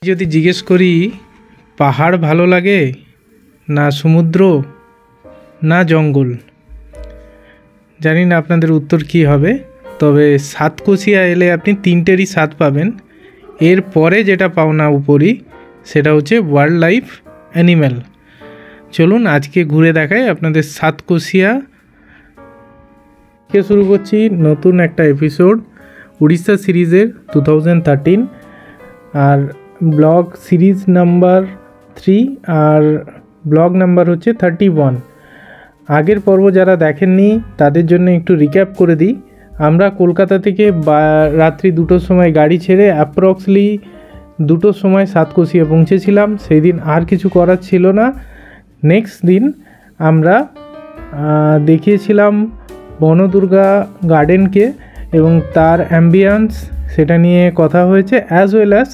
যদি জিজ্ঞেস করি পাহাড় ভালো লাগে না সমুদ্র না জঙ্গল, জানি না আপনাদের উত্তর কী হবে। তবে সাতকোশিয়া এলে আপনি তিনটেরই স্বাদ পাবেন। এর পরে যেটা পাওনা উপরই সেটা হচ্ছে ওয়াইল্ড লাইফ অ্যানিম্যাল। চলুন আজকে ঘুরে দেখাই আপনাদের সাতকোশিয়া। কে শুরু করছি নতুন একটা এপিসোড উড়িষ্যা সিরিজের 2013 আর ব্লগ সিরিজ নাম্বার 3 আর ব্লগ নাম্বার হচ্ছে 31। আগের পর্ব যারা দেখেননি তাদের জন্য একটু রিক্যাপ করে দিই। আমরা কলকাতা থেকে রাত্রি 2টোর সময় গাড়ি ছেড়ে অ্যাপ্রক্সলি 2টোর সময় সাতকোশিয়া পৌঁছেছিলাম। সেই দিন আর কিছু করার ছিল না। নেক্সট দিন আমরা দেখিয়েছিলাম বনদুর্গা গার্ডেনকে এবং তার অ্যাম্বিয়েন্স, সেটা নিয়ে কথা হয়েছে, অ্যাজ ওয়েল অ্যাজ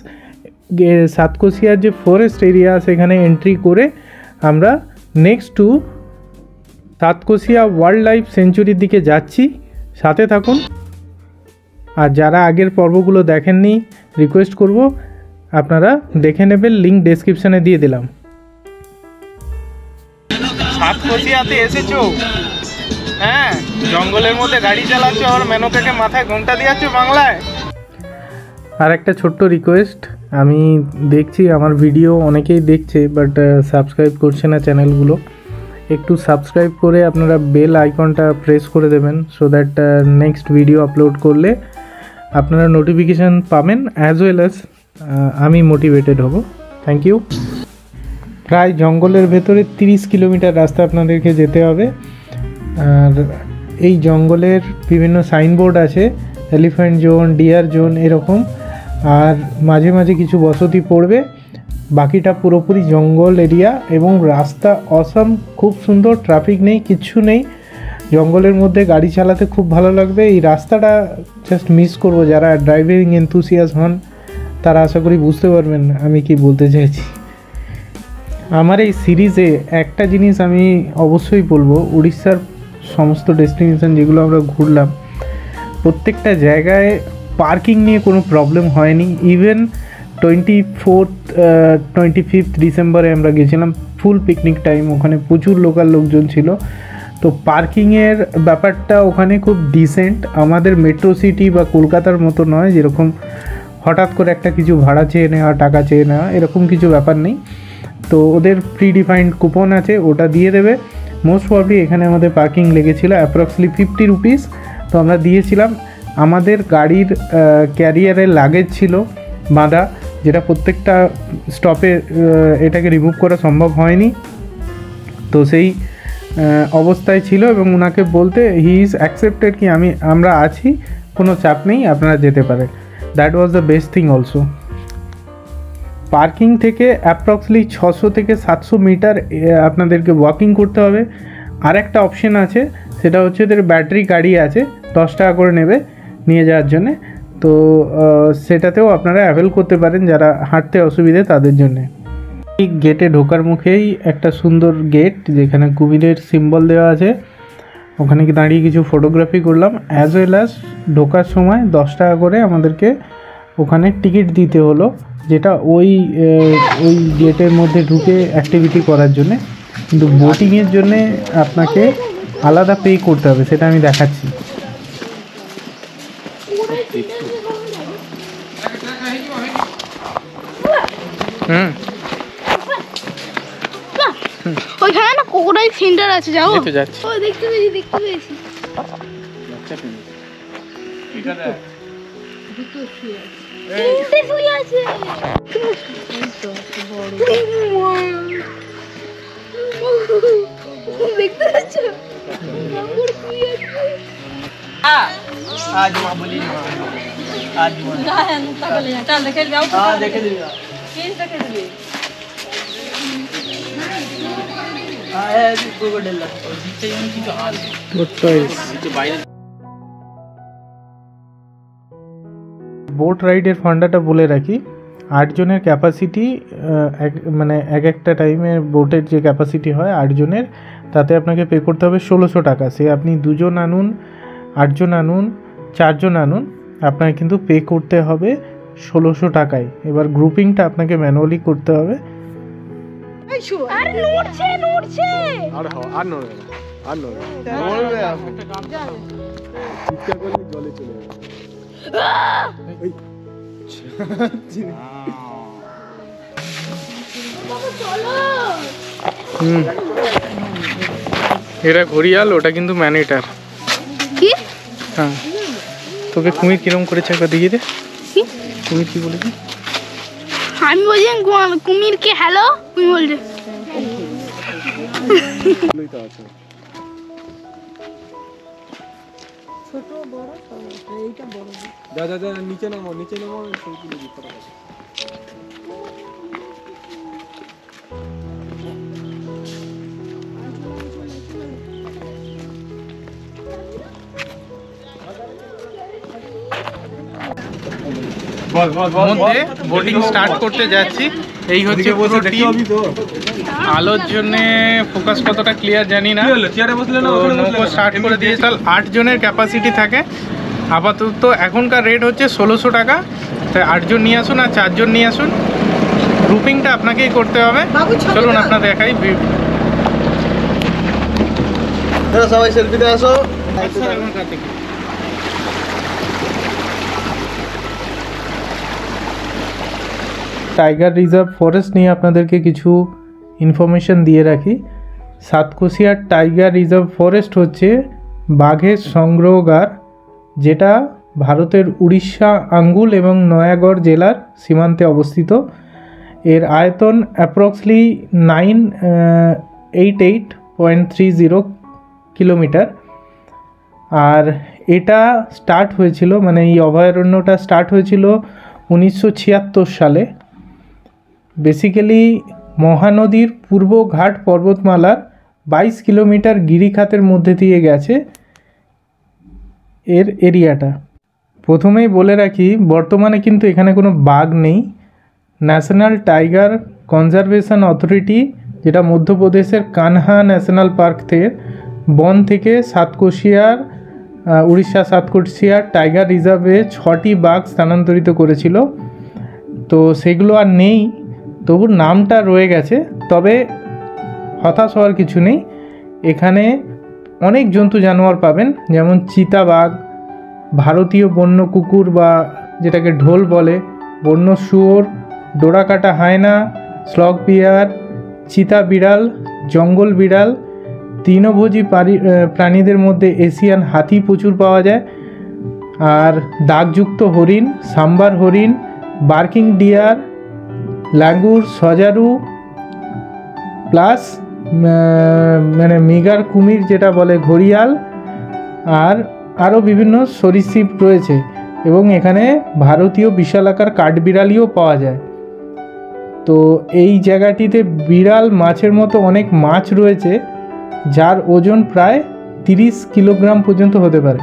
সাতকোশিয়ার যে ফরেস্ট এরিয়া সেখানে এন্ট্রি করে আমরা next to Satkosia wild life সেঞ্চুরির দিকে যাচ্ছি। সাথে থাকুন। আর যারা আগের পর্বগুলো দেখেননি রিকোয়েস্ট করব আপনারা দেখে নেবেন, লিঙ্ক ডেসক্রিপশানে দিয়ে দিলাম। সাতকোশিয়াতে এসেছো? হ্যাঁ, জঙ্গলের মধ্যে গাড়ি চালাচ্ছ আর মেনকাকে মাথায় ঘোমটা দিয়েছো বাংলায়। আর একটা ছোট্ট রিকোয়েস্ট, আমি দেখছি আমার ভিডিও অনেকেই দেখছে বাট সাবস্ক্রাইব করছে না চ্যানেলগুলো। একটু সাবস্ক্রাইব করে আপনারা বেল আইকনটা প্রেস করে দেবেন so that next video upload করলে আপনারা নোটিফিকেশান পাবেন, অ্যাজ ওয়েল অ্যাজ আমি মোটিভেটেড হব। Thank you. প্রায় জঙ্গলের ভেতরে 30 কিলোমিটার রাস্তা আপনাদেরকে যেতে হবে। আর এই জঙ্গলের বিভিন্ন সাইনবোর্ড আছে, এলিফ্যান্ট জোন, ডিয়ার জোন এরকম, আর মাঝে মাঝে কিছু বসতি পড়বে। বাকিটা পুরোপুরি জঙ্গল এরিয়া এবং রাস্তা অসাম, খুব সুন্দর, ট্রাফিক নেই, কিচ্ছু নেই। জঙ্গলের মধ্যে গাড়ি চালাতে খুব ভালো লাগবে। এই রাস্তাটা জাস্ট মিস করব। যারা ড্রাইভিং এনথুসিয়াস্ট হন তারা আশা করি বুঝতে পারবেন আমি কি বলতে চাইছি। আমার এই সিরিজে একটা জিনিস আমি অবশ্যই বলবো, উড়িষ্যার সমস্ত ডেস্টিনেশন যেগুলো আমরা ঘুরলাম প্রত্যেকটা জায়গায় পার্কিং নিয়ে কোনো প্রবলেম হয়নি। ইভেন 25 ডিসেম্বরে আমরা গেছিলাম, ফুল পিকনিক টাইম, ওখানে প্রচুর লোকাল লোকজন ছিল। তো পার্কিংয়ের ব্যাপারটা ওখানে খুব ডিসেন্ট। আমাদের মেট্রো সিটি বা কলকাতার মতো নয় যেরকম হঠাৎ করে একটা কিছু ভাড়া চেয়ে নেওয়া, টাকা চেয়ে নেওয়া, এরকম কিছু ব্যাপার নেই। তো ওদের প্রিডিফাইন্ড কুপন আছে, ওটা দিয়ে দেবে। মোস্ট প্রবলি এখানে আমাদের পার্কিং লেগেছিলো অ্যাপ্রক্সলি 50 রুপিস। তো আমরা দিয়েছিলাম। আমাদের গাড়ির ক্যারিয়ারের লাগেজ ছিল বাঁধা, যেটা প্রত্যেকটা স্টপে এটাকে রিমুভ করা সম্ভব হয়নি। তো সেই অবস্থায় ছিল এবং ওনাকে বলতে হি ইজ অ্যাকসেপ্টেড কি আমরা আছি, কোনো চাপ নেই, আপনারা যেতে পারেন। That was the best thing also. Parking থেকে অ্যাপ্রক্সলি 600 থেকে 700 মিটার আপনাদেরকে ওয়াকিং করতে হবে। আর একটা অপশন আছে, সেটা হচ্ছে এদের ব্যাটারি গাড়ি আছে, 10 টাকা করে নেবে নিয়ে যাওয়ার জন্যে। তো সেটাতেও আপনারা অ্যাভেল করতে পারেন যারা হাঁটতে অসুবিধে তাদের জন্যে। এই গেটে ঢোকার মুখেই একটা সুন্দর গেট যেখানে কুমিরের সিম্বল দেওয়া আছে, ওখানে কি দাঁড়িয়ে কিছু ফটোগ্রাফি করলাম। অ্যাজ ওয়েল অ্যাজ ঢোকার সময় 10 টাকা করে আমাদেরকে ওখানে টিকিট দিতে হলো, যেটা ওই গেটের মধ্যে ঢুকে অ্যাক্টিভিটি করার জন্যে। কিন্তু বোটিংয়ের জন্যে আপনাকে আলাদা পে করতে হবে, সেটা আমি দেখাচ্ছি। ওইখানে না কোকোডাইল সেন্টার আছে, যাও। ও দেখতে পেয়েছি। দেখতে পাচ্ছ? বোট রাইডের ফান্ডাটা বলে রাখি, 8 জনের ক্যাপাসিটি, মানে একটা টাইমে বোটের যে ক্যাপাসিটি হয় 8 জনের, তাতে আপনাকে পে করতে হবে 1600 টাকা। সে আপনি 2 জন আনুন, 8 জন আনুন, 4 জন আনুন, আপনাকে কিন্তু পে করতে হবে 1600 টাকায়। এবার গ্রুপিংটা আপনাকে ম্যানুয়ালি করতে হবে। আরে নড়ছে নড়ছে আর নড়বে না, আর নড়বে না। নড়বে আপনি। চিৎকার করলে জলে চলে যাবে। এই। এটা ঘড়িয়াল, ওটা কিন্তু ম্যানিটার। কি? হ্যাঁ, তোকে কুমির কিরম করেছে একবার দেখিয়ে দে। কুমির কি বলেছে? আমি বলছি কুমিরকে হ্যালো, তুমি বলছে লই তো আছে। ছোট বড় সব আছে, এইটা বড়। যা নিচে নামো সেইগুলো দিতে হবে। মধ্যে বোটিং স্টার্ট করতে যাচ্ছি। এই হচ্ছে পুরো টিম। আলোর জন্য ফোকাস কতটা ক্লিয়ার জানি না। নৌকো স্টার্ট করে দিয়ে তাহলে 8 জনের ক্যাপাসিটি থাকে আপাতত। এখনকার রেট হচ্ছে 1600 টাকা। তাই 8 জন নিয়ে আসুন আর 4 জন নিয়ে আসুন। গ্রুপিংটা আপনাকেই করতে হবে। চলুন আপনাদের দেখাই। সবাই সেলফিতে আসো। টাইগার রিজার্ভ ফরেস্ট নিয়ে আপনাদেরকে কিছু ইনফরমেশন দিয়ে রাখি। সাতকোশিয়া টাইগার রিজার্ভ ফরেস্ট হচ্ছে বাঘের সংগ্রহগার, যেটা ভারতের উড়িষ্যা, আঙ্গুল এবং নয়াগড় জেলার সীমান্তে অবস্থিত। এর আয়তন অ্যাপ্রক্সলি 988.30 কিলোমিটার। আর এটা স্টার্ট হয়েছিল, মানে এই অভয়ারণ্যটা স্টার্ট হয়েছিল 1976 সালে। বেসিক্যালি মহানদীর পূর্ব ঘাট পর্বতমালার 22 কিলোমিটার গিরিখাতের মধ্যে দিয়ে গেছে এর এরিয়াটা। প্রথমেই বলে রাখি, বর্তমানে কিন্তু এখানে কোনো বাঘ নেই। ন্যাশনাল টাইগার কনজারভেশন অথরিটি, যেটা মধ্যপ্রদেশের কানহা ন্যাশনাল পার্ক থেকে বন থেকে সাতকোশিয়ার উড়িষ্যা সাতকোশিয়ার টাইগার রিজার্ভে 6টি বাঘ স্থানান্তরিত করেছিল। তো সেগুলো আর নেই, তবু নামটা রয়ে গেছে। তবে হতাশ হওয়ার কিছু নেই, এখানে অনেক জন্তু জানোয়ার পাবেন, যেমন চিতাবাঘ, ভারতীয় বন্য কুকুর বা যেটাকে ঢোল বলে, বন্য শুয়োর, ডোরাকাটা হায়না, স্লগ বিয়ার, চিতা বিড়াল, জঙ্গল বিড়াল। তৃণভোজী প্রাণীদের মধ্যে এশিয়ান হাতি প্রচুর পাওয়া যায়। আর দাগযুক্ত হরিণ, সাম্বার হরিণ, বার্কিং ডিয়ার, লাঙ্গুর, সজারু, প্লাস মানে মিগার কুমির যেটা বলে ঘড়িয়াল, আর আরও বিভিন্ন সরীসৃপ রয়েছে। এবং এখানে ভারতীয় বিশালাকার কাঠবিড়ালিও পাওয়া যায়। তো এই জায়গাটিতে বিড়াল মাছের মতো অনেক মাছ রয়েছে, যার ওজন প্রায় 30 কিলোগ্রাম পর্যন্ত হতে পারে।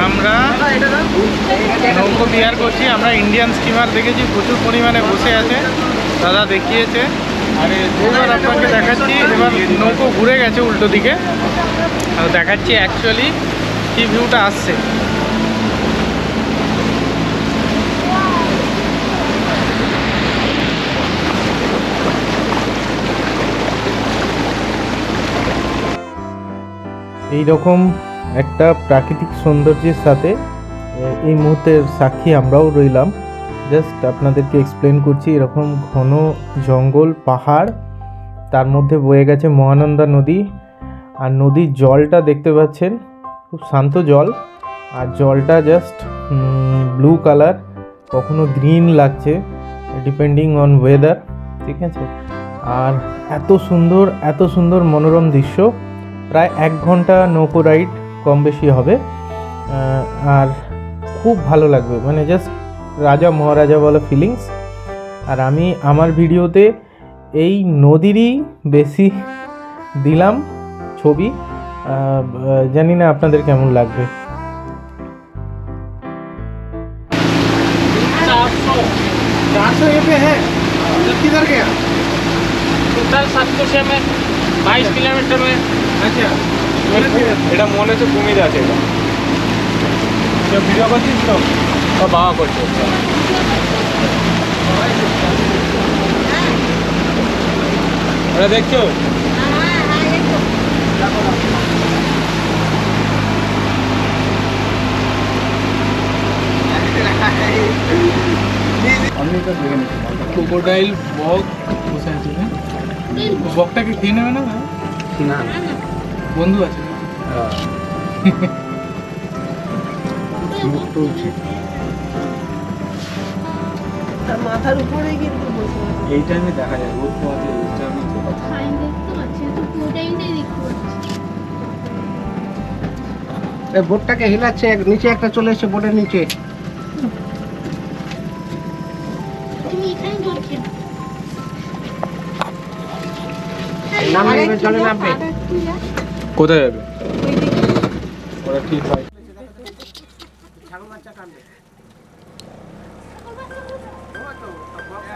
আমরা নৌকো বিহার করছি। আমরা ইন্ডিয়ান স্টিমার দেখেছি, প্রচুর পরিমাণে বসে আছে, দাদা দেখিয়েছে। আর এবার আপনাকে দেখাচ্ছি, এবার নৌকো ঘুরে গেছে উল্টো দিকে, আর দেখাচ্ছি অ্যাকচুয়ালি কী ভিউটা আসছে। এইরকম একটা প্রাকৃতিক সৌন্দর্যের সাথে এই মুহূর্তের সাক্ষী আমরাও রইলাম। জাস্ট আপনাদেরকে এক্সপ্লেন করছি। এরকম ঘন জঙ্গল, পাহাড়, তার মধ্যে বয়ে গেছে মহানন্দা নদী। আর নদীর জলটা দেখতে পাচ্ছেন, খুব শান্ত জল। আর জলটা জাস্ট ব্লু কালার, কখনো গ্রিন লাগছে, ডিপেন্ডিং অন ওয়েদার, ঠিক আছে। আর এত সুন্দর মনোরম দৃশ্য। প্রায় 1 ঘন্টা নৌকো রাইড কম বেশি হবে, আর খুব ভালো লাগবে, মানে জাস্ট রাজা মহারাজা বলা ফিলিংস। আর আমি আমার ভিডিওতে এই নদীরই বেশি দিলাম ছবি, জানি না আপনাদের কেমন লাগবে। 400 ये पे है किधर गया टोटल 700 में 22 किलोमीटर में। अच्छा এটা মনে হচ্ছে কুমির আছে, এটা ভিডিও করছিস তো? বাবা করছে। ওরা দেখছো? ক্রোকোডাইল বক বসে আছে, বকটাকে খেয়ে নেবে না? না বন্ধু আছে। মাথার উপরে কিন্তু বসে আছে। এই টাইমে দেখা যায় রোদ পোহাতে সাইন দেখতে পাচ্ছি, তো পুরোটাই দেখতে পাচ্ছি। বোটটাকে হিলাচ্ছে, নিচে একটা চলে এসেছে বোটের নিচে। তুমি এখানে ধরছো নামবে জলে নামবে। কোথায় যাবে? ওরা ঠিক হয়।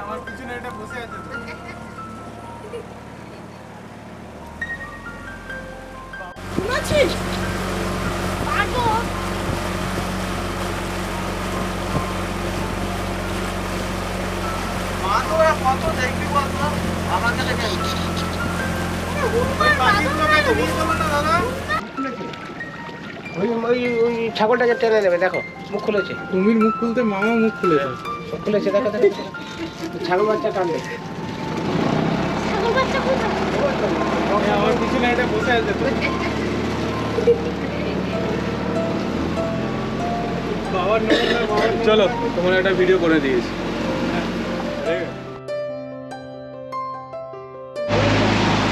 আমার পিছনে এটা বসে আছে। শুনেছিস পাগল কত দেখবি বলতো আমাকে লেগে ওই ছাগলটাকে টেনে নেবে, দেখো মুখ খুলেছে। কুমির মুখ খুলতে মামা মুখ খুলেছে। খুলেছে, দেখো দেখো ছাগল বাচ্চা কান্দে। ছাগল বাচ্চা কোথায়? আমার পিছনে এটা বসে আছে তো। বাবার চলো তোমার একটা ভিডিও করে দিয়েছি।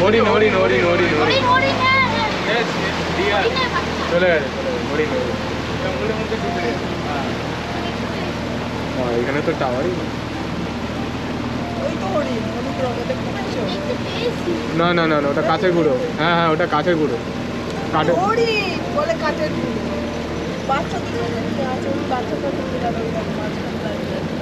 হরিণ হরিণ হরিণ হরিণ হরিণ ওরে হ্যাঁ হ্যাঁ ডিয়ার হরিণের বাচ্চা। চলে গেছে হরিণ হরিণ জঙ্গলের মধ্যে ঢুকে গেছে। হ্যাঁ এখানে তো টাওয়ারই নেই। ওই তো হরিণ, হলুদ রঙের দেখতে পাচ্ছ? দেখতে পেয়েছি। না না না না ওটা কাছের গুঁড়ো। হ্যাঁ হ্যাঁ ওটা কাছের গুঁড়ো। কাঠের হরিণ বলে কাঠের গুঁড়ো। বাচ্চা দুটো দেখতে আছে, ওই বাচ্চাটা ঢুকে যাবে ওই দেখো মাঝখানে দাঁড়িয়ে আছে।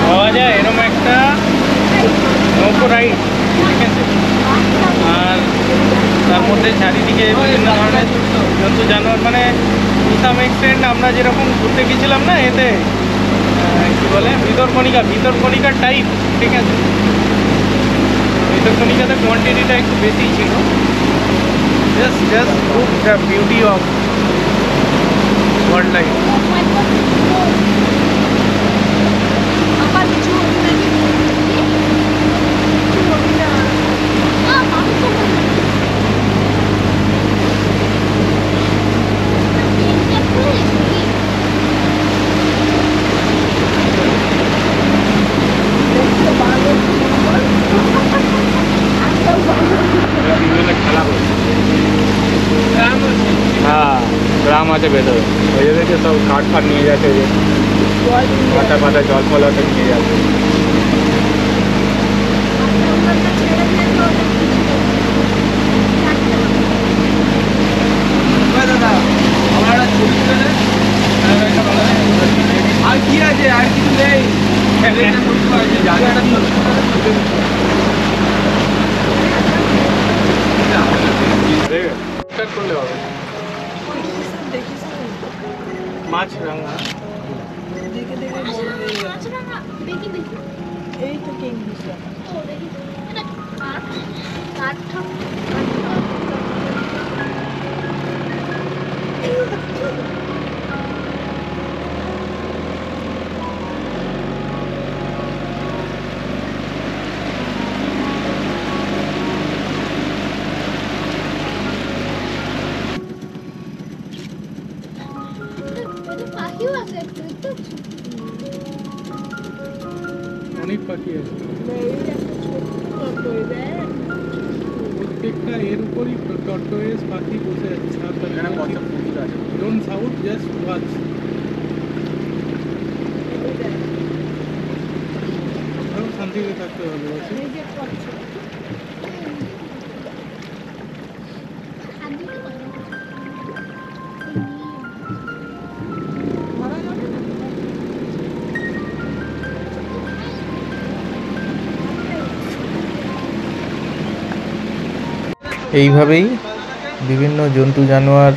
পাওয়া যায় এরকম একটা নৌকো রাইড, ঠিক আছে, আর তার মধ্যে চারিদিকে বিভিন্ন ধরনের জন্তু জানোয়ার, মানে টু সাম এক্সটেন্ট আমরা যেরকম ঘুরতে গেছিলাম না এতে কী বলে ভিতরকণিকার টাইপ, ঠিক আছে। ভিতরকণিকাতে কোয়ান্টিটিটা একটু বেশি ছিল। জাস্ট খুব the beauty of wild life. আবার কিছু হরিণ নাকি? কিছু হরিণ আর খেলা করছে। হ্যাঁ গ্রাম আছে ভেতরে, ওই জন্য সব কাঠ ফাট নিয়ে যাচ্ছে, যে পাতা পাতা জল ফল হতে নিয়ে যাচ্ছে। আর কি আছে, আর কিছু নেই। করলে হবে দেখিস না? মাছ রাঙা দেখে দেখে বলবে দেখি দেখি এই তো কিংফিশার। ও দেখি এটা কাঠ কাঠ অনেক পাখি আছে এই একটা ছোট্ট করে দেয়। প্রত্যেকটা এর উপরই টর্টোয়েস পাখি বসে আছে সাবধানে ডোন্ট সাউট জাস্ট ওয়াচ শান্তিতে থাকতে ভালোবাসি এই যে করছে এইভাবেই বিভিন্ন জন্তু জানোয়ার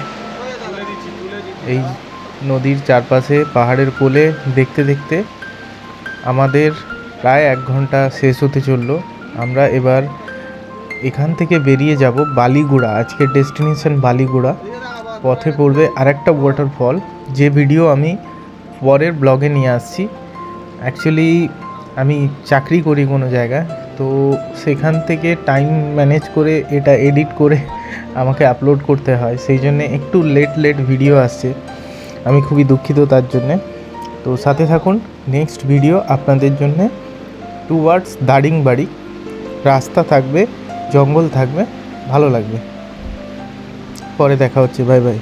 এই নদীর চারপাশে পাহাড়ের কোলে দেখতে দেখতে আমাদের প্রায় 1 ঘন্টা শেষ হতে চললো। আমরা এবার এখান থেকে বেরিয়ে যাব বালিগুড়া। আজকের ডেস্টিনেশন বালিগুড়া। পথে পড়বে আরেকটা ওয়াটারফল, যে ভিডিও আমি পরের ব্লগে নিয়ে আসছি। অ্যাকচুয়ালি আমি চাকরি করি কোনো জায়গায়, তো সেখান থেকে টাইম ম্যানেজ করে এটা এডিট করে আমাকে আপলোড করতে হয়, সেই জন্যে একটু লেট ভিডিও আসছে। আমি খুবই দুঃখিত তার জন্যে। তো সাথে থাকুন, নেক্সট ভিডিও আপনাদের জন্যে টুয়ার্ডস দারিংবাড়ি। রাস্তা থাকবে, জঙ্গল থাকবে, ভালো লাগবে। পরে দেখা হচ্ছে, বাই বাই।